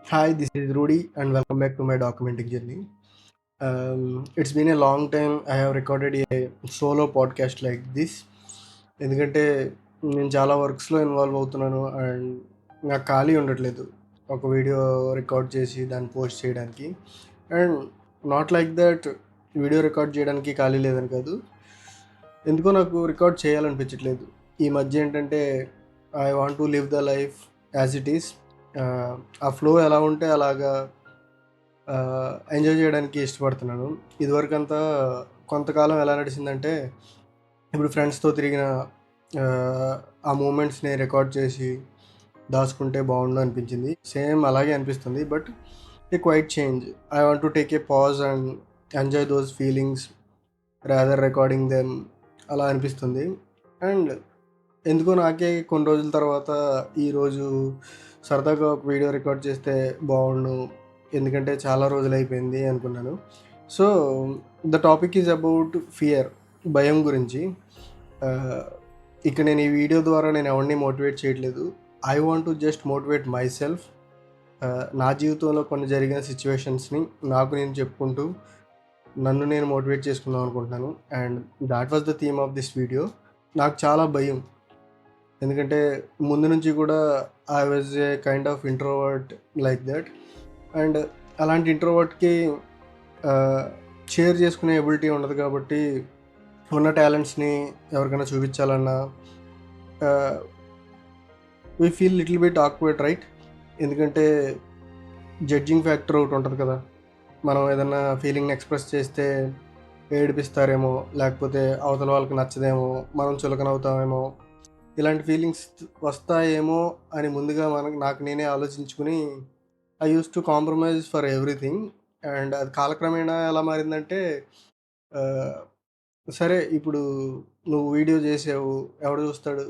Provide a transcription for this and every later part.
Hi, this is Rudy, and welcome back to my documenting journey. It's been a long time I have recorded a solo podcast like this. ఎందుకంటే నేను చాలా వర్క్స్లో involve అవుతున్నాను and నాకు ఖాళీ ఉండట్లేదు ఒక video record చేసి దాన్ని పోస్ట్ చేయడానికి. And not like that video record చేయడానికి ఖాళీ లేదని కాదు, ఎందుకో నాకు రికార్డ్ చేయాలనిపించట్లేదు. ఈ మధ్య ఏంటంటే I want to live the life as it is. ఆ ఫ్లో ఎలా ఉంటే అలాగా ఎంజాయ్ చేయడానికి ఇష్టపడుతున్నాను. ఇదివరకంతా కొంతకాలం ఎలా నడిచిందంటే, ఇప్పుడు ఫ్రెండ్స్‌తో తిరిగిన ఆ మూమెంట్స్‌ని రికార్డ్ చేసి దాచుకుంటే బాగుండు అనిపించింది. సేమ్ అలాగే అనిపిస్తుంది. But a quite change. I want to take a pause and enjoy those feelings rather recording them అలా అనిపిస్తుంది. అండ్ ఎందుకో నాకే కొన్ని రోజుల తర్వాత ఈరోజు సరదాగా ఒక వీడియో రికార్డ్ చేస్తే బాగుండు, ఎందుకంటే చాలా రోజులైపోయింది అనుకున్నాను. So the topic is about fear, భయం గురించి. ఆహ్, ఇక నేను ఈ వీడియో ద్వారా నేను ఎవరిని మోటివేట్ చేయట్లేదు. I want to just motivate my self. నా జీవితంలో కొన్ని జరిగిన సిచ్యువేషన్స్‌ని నాకు నేను చెప్పుకుంటూ నన్ను నేను మోటివేట్ చేసుకుందాం అనుకుంటున్నాను. And that was the theme of this video. నాకు చాలా భయం. ఎందుకంటే ముందు నుంచి కూడా I was a kind of introvert like that. And అలాంటి ఇంట్రోవర్ట్‌కి షేర్ చేసుకునే ఎబిలిటీ ఉండదు కాబట్టి, ఉన్న టాలెంట్స్‌ని ఎవరికైనా చూపించాలన్నా we feel little bit awkward, right? ఎందుకంటే జడ్జింగ్ ఫ్యాక్టర్ ఒకటి ఉంటది కదా! మనం ఏదన్నా ఫీలింగ్‌ని ఎక్స్‌ప్రెస్ చేస్తే ఏడిపిస్తారేమో, లేకపోతే అవతల వాళ్ళకి నచ్చదేమో, మనం చులకనవుతామేమో, ఇలాంటి ఫీలింగ్స్ వస్తాయేమో అని ముందుగా నాకు నేనే ఆలోచించుకుని I used to compromise for everything. And అది కాలక్రమేణా ఎలా మారిందంటే, ఆహ్, సరే ఇప్పుడు నువ్వు వీడియో చేసావు, ఎవడు చూస్తాడు?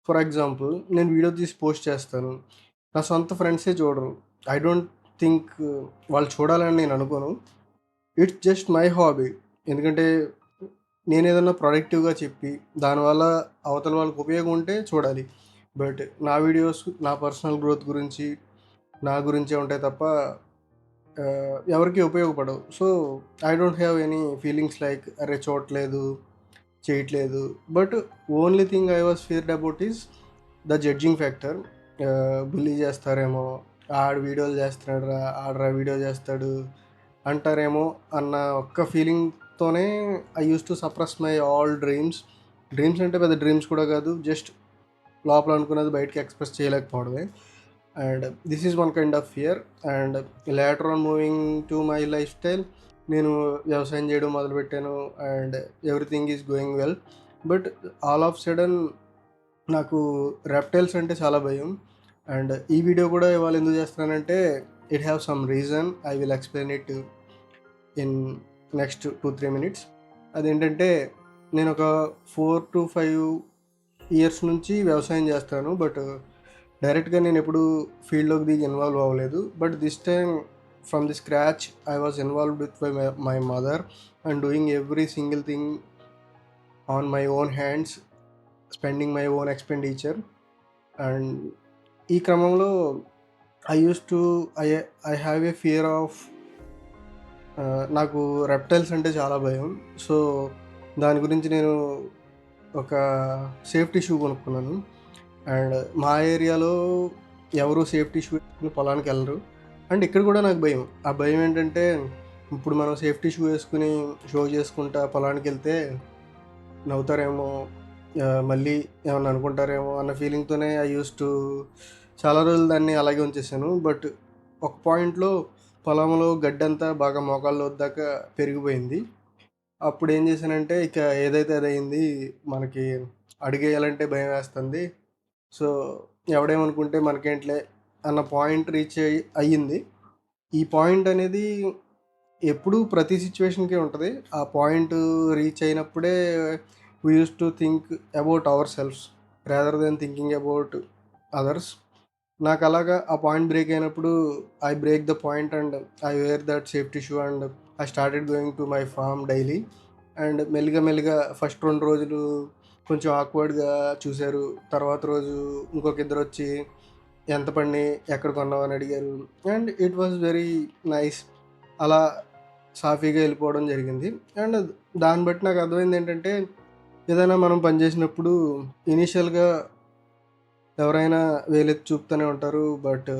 ఫర్ ఎగ్జాంపుల్ నేను వీడియో తీసి పోస్ట్ చేస్తాను. నా సొంత ఫ్రెండ్సే చూడరు. ఐ డోంట్ థింక్ వాళ్ళు చూడాలని నేను అనుకోను. It's just my hobby. ఎందుకంటే నేనేదన్నా ప్రొడక్టివ్‌గా చెప్పి, దానివల్ల అవతల వాళ్ళకి ఉపయోగం ఉంటే చూడాలి. బట్ నా వీడియోస్ నా పర్సనల్ గ్రోత్ గురించి, నా గురించే ఉంటాయి తప్ప ఎవరికీ ఉపయోగపడవు. So, I don't have any feelings like అరే! చూడట్లేదు, చేయట్లేదు. But only thing I was feared about is the judging factor. Bully చేస్తారేమో, ఆడు వీడియోలు చేస్తున్నాడురా, ఆడురా వీడియో చేస్తాడు అంటారేమో అన్న ఒక్క ఫీలింగ్‌తోనే I used to suppress my all dreams. Dreams అంటే పెద్ద డ్రీమ్స్ కూడా కాదు. జస్ట్ లోపల అనుకున్నది బయటికి ఎక్స్‌ప్రెస్ చేయలేకపోవడమే. And this is one kind of fear. And later on moving to my life style, నేను వ్యవసాయం చేయడం మొదలుపెట్టాను. And everything is going well. But all of sudden నాకు రెప్టైల్స్ అంటే చాలా భయం. అండ్ ఈ వీడియో కూడా ఇవాళ ఎందుకు చేస్తున్నానంటే, it have some reason. I will explain it in next 2-3 minutes. అదేంటంటే, నేనొక 4-5 ఇయర్స్ నుంచి వ్యవసాయం చేస్తాను. బట్ డైరెక్ట్‌గా నేనెప్పుడూ ఫీల్డ్‌లోకి దిగి ఇన్వాల్వ్ అవ్వలేదు. But this time from the scratch I was involved with my mother and doing every single thing on my own hands, spending my own expenditure. And ఈ క్రమంలో I used to I I have a fear of నాకు reptiles అంటే చాలా భయం. So, దాని గురించి నేను ఒక సేఫ్టీ షూ కొనుక్కున్నాను. అండ్ మా ఏరియాలో ఎవరు సేఫ్టీ షూ వేసుకొని పొలానికెళ్ళరు. అండ్ ఇక్కడ కూడా నాకు భయం. ఆ భయం ఏంటంటే, ఇప్పుడు మనం సేఫ్టీ షూ వేసుకొని షో చేసుకుంటా పొలానికెళ్తే నవ్వుతారేమో, మళ్ళీ ఏమన్నా అనుకుంటారేమో అన్న ఫీలింగ్‌తోనే ఐ యూజ్డ్ టు చాలా రోజులు దాన్ని అలాగే ఉంచేసాను. బట్ ఒక పాయింట్‌లో పొలంలో గడ్డంతా బాగా మోకాళ్ళ లోతు దాకా పెరిగిపోయింది. అప్పుడేం చేశానంటే, ఇక ఏదైతే అదయింది. మనకి అడుగేయాలంటే భయమేస్తుంది. సో, ఎవడేమనుకుంటే మనకేంటిలే అన్న పాయింట్ రీచ్ అయ్యింది. ఈ పాయింట్ అనేది ఎప్పుడూ ప్రతి సిట్యుయేషన్‌కి ఉంటది. ఆ పాయింట్ రీచ్ అయినప్పుడే we used to think about ourselves rather than thinking about others. నాకలాగా ఆ పాయింట్ బ్రేక్ అయినప్పుడు I break the point and I wear that safety shoe and I started going to my farm daily. And మెల్లిగా మెల్లిగా first 2 రోజులు కొంచెం ఆక్వర్డ్‌గా చూసారు. తర్వాత రోజు ఇంకొక ఇద్దరొచ్చి ఎంత పడినాయి, ఎక్కడ కొన్నావు అని అడిగారు. And it was very nice. అలా సాఫీగా వెళ్ళిపోవడం జరిగింది. అండ్ దాన్ని బట్టి నాకు అర్థమైంది ఏంటంటే, ఏదైనా మనం పని చేసినప్పుడు ఇనీషియల్గా ఎవరైనా వేలెత్తి చూపుతూనే ఉంటారు. బట్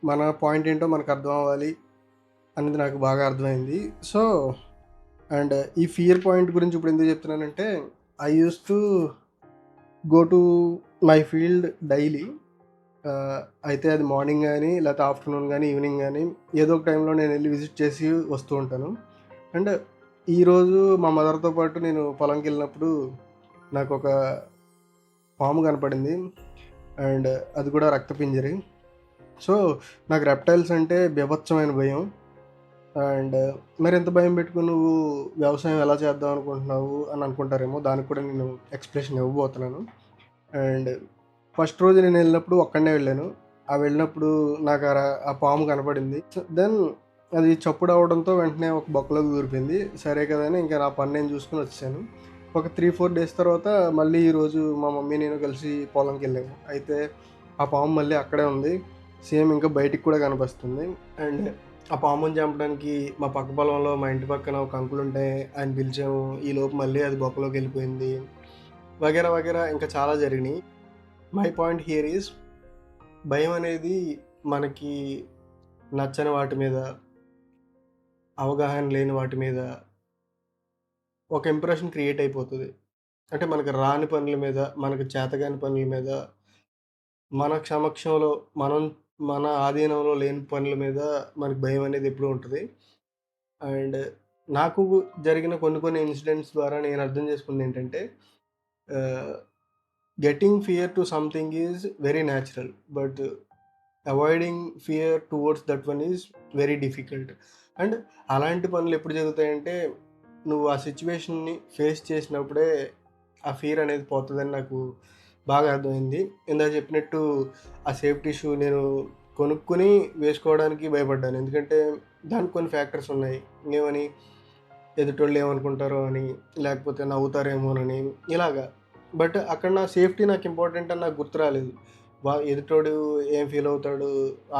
మన పాయింట్ ఏంటో మనకు అర్థం అవ్వాలి అనేది నాకు బాగా అర్థమైంది. సో అండ్ ఈ ఫియర్ పాయింట్ గురించి ఇప్పుడు ఎందుకు చెప్తున్నానంటే, I use to go to my field daily. అయితే అది మార్నింగ్ కానీ, లేకపోతే ఆఫ్టర్నూన్ కానీ, ఈవినింగ్ కానీ, ఏదో ఒక టైంలో నేను వెళ్ళి విజిట్ చేసి వస్తూ ఉంటాను. అండ్ ఈరోజు మా మదర్తో పాటు నేను పొలంకి వెళ్ళినప్పుడు నాకు ఒక పాము కనపడింది. అండ్ అది కూడా రక్తపింజరి. సో నాకు రెప్టైల్స్ అంటే బీభత్సమైన భయం. అండ్ మరి ఎంత భయం పెట్టుకుని నువ్వు వ్యవసాయం ఎలా చేద్దాం అనుకుంటున్నావు అని అనుకుంటారేమో, దానికి కూడా నేను ఎక్స్ప్లెనేషన్ ఇవ్వబోతున్నాను. అండ్ ఫస్ట్ రోజు నేను వెళ్ళినప్పుడు ఒక్కడే వెళ్ళాను. వెళ్ళినప్పుడు నాకు ఆ పాము కనపడింది. దెన్ అది చప్పుడు అవడంతో వెంటనే ఒక బొక్కలోకి దూరిపోయింది. సరే కదా అని ఇంకా నా పని నేను చూసుకుని వచ్చాను. ఒక 3-4 డేస్ తర్వాత మళ్ళీ ఈరోజు మా మమ్మీ నేను కలిసి పొలంకి వెళ్ళాము. అయితే ఆ పాము మళ్ళీ అక్కడే ఉంది. సేమ్ ఇంకా బయటికి కూడా కనిపిస్తుంది. అండ్ ఆ పాముని చంపడానికి మా పక్క పొలంలో మా ఇంటి పక్కన ఒక అంకుల్ ఉంటే ఆయన పిలిచాము. ఈలోపు మళ్ళీ అది బొక్కలోకి వెళ్ళిపోయింది. వగేరా వగేరా ఇంకా చాలా జరిగినాయి. మై పాయింట్ హియర్ ఈజ్, భయం అనేది మనకి నచ్చని వాటి మీద, అవగాహన లేని వాటి మీద ఒక ఇంప్రెషన్ క్రియేట్ అయిపోతుంది. అంటే మనకు రాని పనుల మీద, మనకు చేతగాని పనుల మీద, మన సమక్షంలో మన ఆధీనంలో లేని పనుల మీద మనకు భయం అనేది ఎప్పుడూ ఉంటుంది. అండ్ నాకు జరిగిన కొన్ని ఇన్సిడెంట్స్ ద్వారా నేను అర్థం చేసుకుంది ఏంటంటే, getting fear to something is very natural, but avoiding fear towards that one is very difficult. And అలాంటి పనులు ఎప్పుడు జరుగుతాయంటే, నువ్వు ఆ సిచ్యువేషన్ని ఫేస్ చేసినప్పుడే ఆ ఫియర్ అనేది పోతుందని నాకు బాగా అర్థమైంది. ఇందాక చెప్పినట్టు ఆ సేఫ్టీ షూ నేను కొనుక్కొని వేసుకోవడానికి భయపడ్డాను. ఎందుకంటే దానికి కొన్ని ఫ్యాక్టర్స్ ఉన్నాయి. ఏమని, ఎదుటోళ్ళు ఏమనుకుంటారో అని, లేకపోతే నవ్వుతారేమోనని, ఇలాగా. బట్ అక్కడ నా సేఫ్టీ నాకు ఇంపార్టెంట్ అని నాకు గుర్తు రాలేదు. ఎదుటోడు ఏం ఫీల్ అవుతాడు,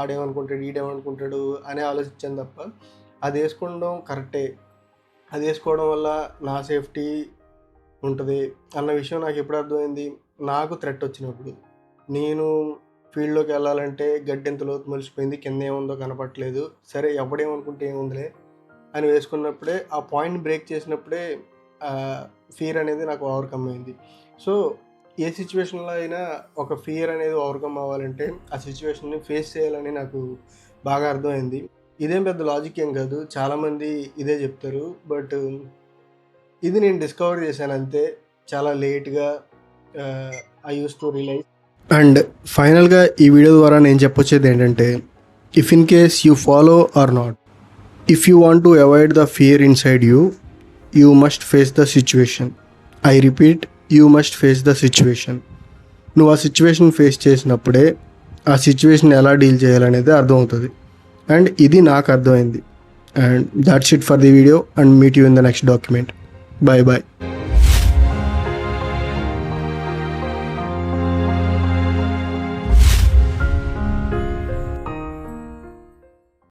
ఆడేమనుకుంటాడు, ఈడేమనుకుంటాడు అని ఆలోచించాను తప్ప, అది వేసుకోవడం కరెక్టే, అది వేసుకోవడం వల్ల నా సేఫ్టీ ఉంటుంది అన్న విషయం నాకు ఎప్పుడు అర్థమైంది, నాకు థ్రెట్ వచ్చినప్పుడు. నేను ఫీల్డ్లోకి వెళ్ళాలంటే గడ్డెంత లోతు మలిసిపోయింది, కింద ఏముందో కనపట్లేదు, సరే ఎవడేమనుకుంటే ఏముందిలే అని వేసుకున్నప్పుడే, ఆ పాయింట్ బ్రేక్ చేసినప్పుడే ఫియర్ అనేది నాకు ఓవర్కమ్ అయింది. సో ఏ సిచ్యువేషన్లో అయినా ఒక ఫియర్ అనేది ఓవర్కమ్ అవ్వాలంటే ఆ సిచ్యువేషన్ని ఫేస్ చేయాలని నాకు బాగా అర్థమైంది. ఇదేం పెద్ద లాజిక్ ఏం కాదు, చాలామంది ఇదే చెప్తారు. బట్ ఇది నేను డిస్కవర్ చేశాను అంతే, చాలా లేట్గా I use to realize. And ఫైనల్గా ఈ వీడియో ద్వారా నేను చెప్పొచ్చేది ఏంటంటే, if in case you follow or not, if you want to avoid the fear inside you must face the situation. I repeat, you must face the situation. నువ్వు ఆ situation face చేసినప్పుడే ఆ సిచ్యువేషన్ ఎలా deal చేయాలనేది అర్థమవుతుంది. And ఇది నాకు అర్థమైంది. And that's it for the video, and meet you in the next document. Bye bye.